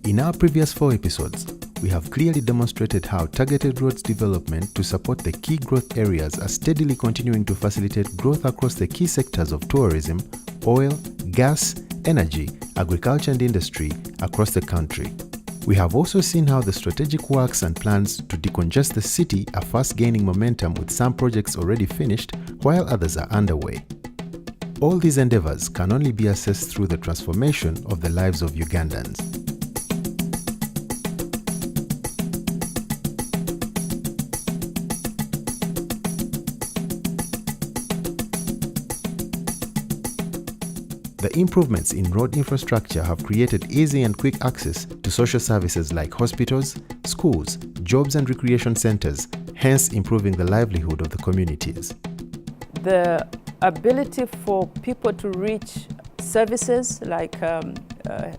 In our previous 4 episodes, we have clearly demonstrated how targeted roads development to support the key growth areas are steadily continuing to facilitate growth across the key sectors of tourism, oil, gas, energy, agriculture and industry across the country. We have also seen how the strategic works and plans to decongest the city are fast gaining momentum, with some projects already finished while others are underway. All these endeavors can only be assessed through the transformation of the lives of Ugandans. The improvements in road infrastructure have created easy and quick access to social services like hospitals, schools, jobs and recreation centers, hence improving the livelihood of the communities. The ability for people to reach services like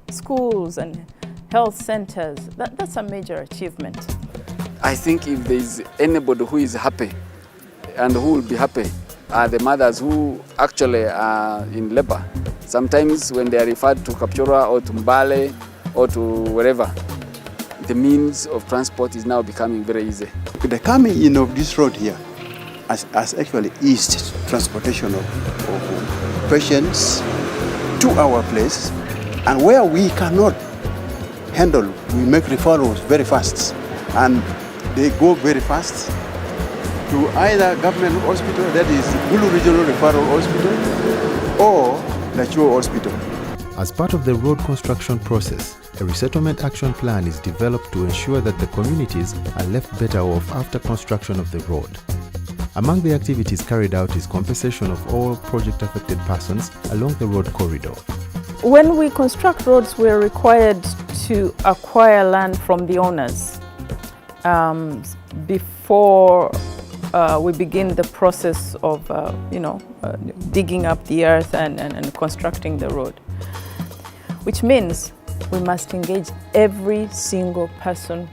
schools and health centers, that's a major achievement. I think if there's anybody who is happy and who will be happy are the mothers who actually are in labor. Sometimes when they are referred to Kapchorwa or to Mbale or to wherever, the means of transport is now becoming very easy. The coming in of this road here has actually eased transportation of patients to our place, and where we cannot handle, we make referrals very fast, and they go very fast to either government hospital, that is Gulu Regional Referral Hospital, or the Chuo Hospital. As part of the road construction process, a resettlement action plan is developed to ensure that the communities are left better off after construction of the road. Among the activities carried out is compensation of all project-affected persons along the road corridor. When we construct roads, we are required to acquire land from the owners before we begin the process of digging up the earth and constructing the road, which means we must engage every single person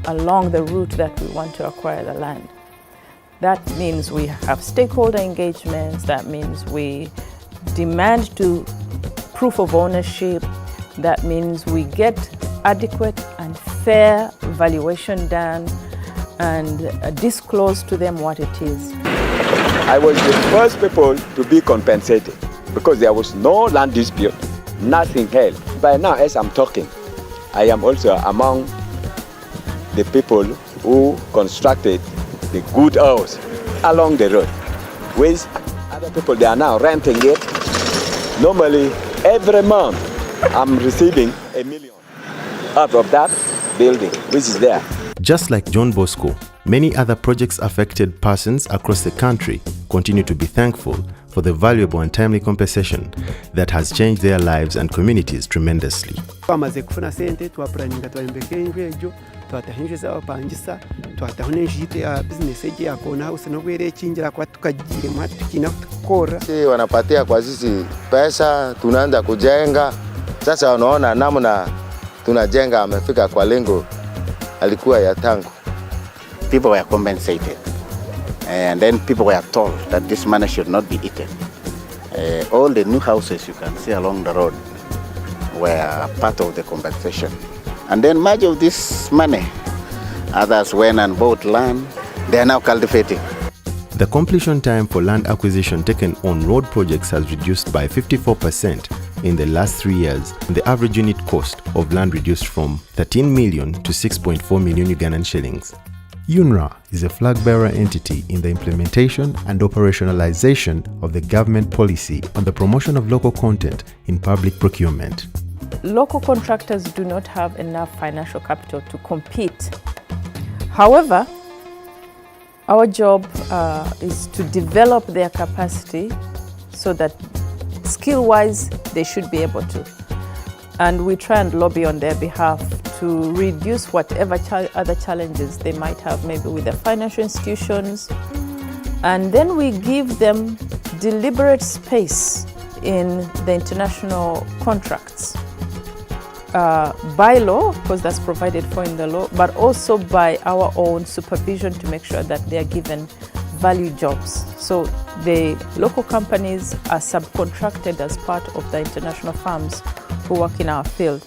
along the route that we want to acquire the land. That means we have stakeholder engagements. That means we demand to proof of ownership. That means we get adequate and fair valuation done and disclose to them what it is. I was the first people to be compensated because there was no land dispute, nothing held. By now, as I'm talking, I am also among the people who constructed the good house along the road. With other people, they are now renting it. Normally, every month, I'm receiving $1 million out of that building, which is there. Just like John Bosco, many other projects-affected persons across the country continue to be thankful for the valuable and timely compensation that has changed their lives and communities tremendously. Wanapatia kwa sisi pesa, tunaanza kujenga. Sasa wanaona namna tunajenga amefika kwa lengo alikuwa ya tangu. People were compensated, and then people were told that this money should not be eaten. All the new houses you can see along the road were part of the compensation. And then much of this money, others went and bought land. They are now cultivating. The completion time for land acquisition taken on road projects has reduced by 54% in the last 3 years. The average unit cost of land reduced from 13 million to 6.4 million Ugandan shillings. UNRA is a flag-bearer entity in the implementation and operationalization of the government policy on the promotion of local content in public procurement. Local contractors do not have enough financial capital to compete. However, our job is to develop their capacity so that skill-wise they should be able to. And we try and lobby on their behalf to reduce whatever other challenges they might have, maybe with their financial institutions. And then we give them deliberate space in the international contracts. By law, because that's provided for in the law, but also by our own supervision to make sure that they are given value jobs. So the local companies are subcontracted as part of the international firms who work in our field.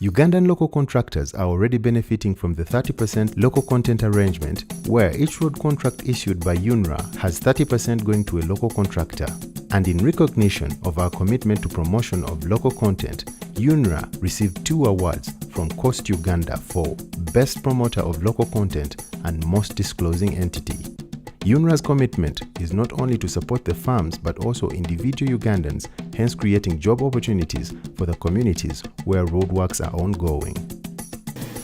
Ugandan local contractors are already benefiting from the 30% local content arrangement, where each road contract issued by UNRA has 30% going to a local contractor. And in recognition of our commitment to promotion of local content, UNRA received 2 awards from Coast Uganda for Best Promoter of Local Content and Most Disclosing Entity. UNRA's commitment is not only to support the farms but also individual Ugandans, hence creating job opportunities for the communities where roadworks are ongoing.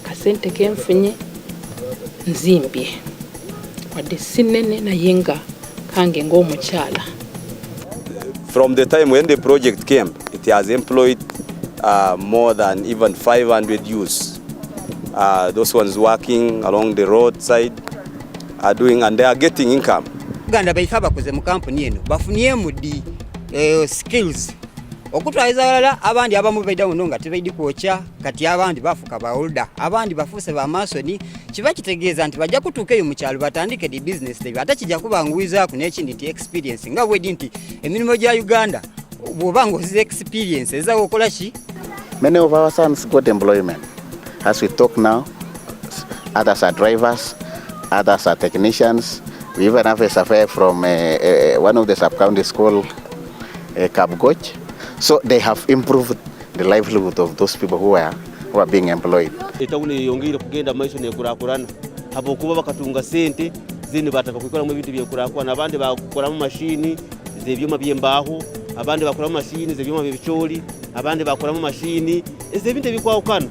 Kasente kenfunye nzimbye wadde sinene nayenga kange ng'omukyala. From the time when the project came, it has employed more than even 500 youths. Those ones working along the roadside are doing, and they are getting income. Uganda baifa bakoze mu kampuni eno bafuniemu di skills okutwaliza balala abandi abamu baida muno nga tebaidi kwokya kati abandi bafuka baolda abandi bafuse ba masoni kiba kitegeeza nti bajja kutuuka eyo mu kyalo batandike di business tebe ate kijja kubanguiza ku n'ekindi nti experience nga bwedi nti emirimu gya Uganda bw'obanga ozize experience eza okola ki. Many of our sons got employment. As we talk now, others are drivers, others are technicians. We even have a surveyor from one of the sub-county school, Kabgoch. So they have improved the livelihood of those people who are being employed. Etawuni yongire kugenda maiso ne kurakurana habokuba bakatunga sente zini bataka kwikora mu bintu byekurakurana abandi bakora mu mashini zebyuma byembaho abandi bakora mu mashini zebyuma by'ibicoli abandi bakora mu mashini ezebinte bikwawukana.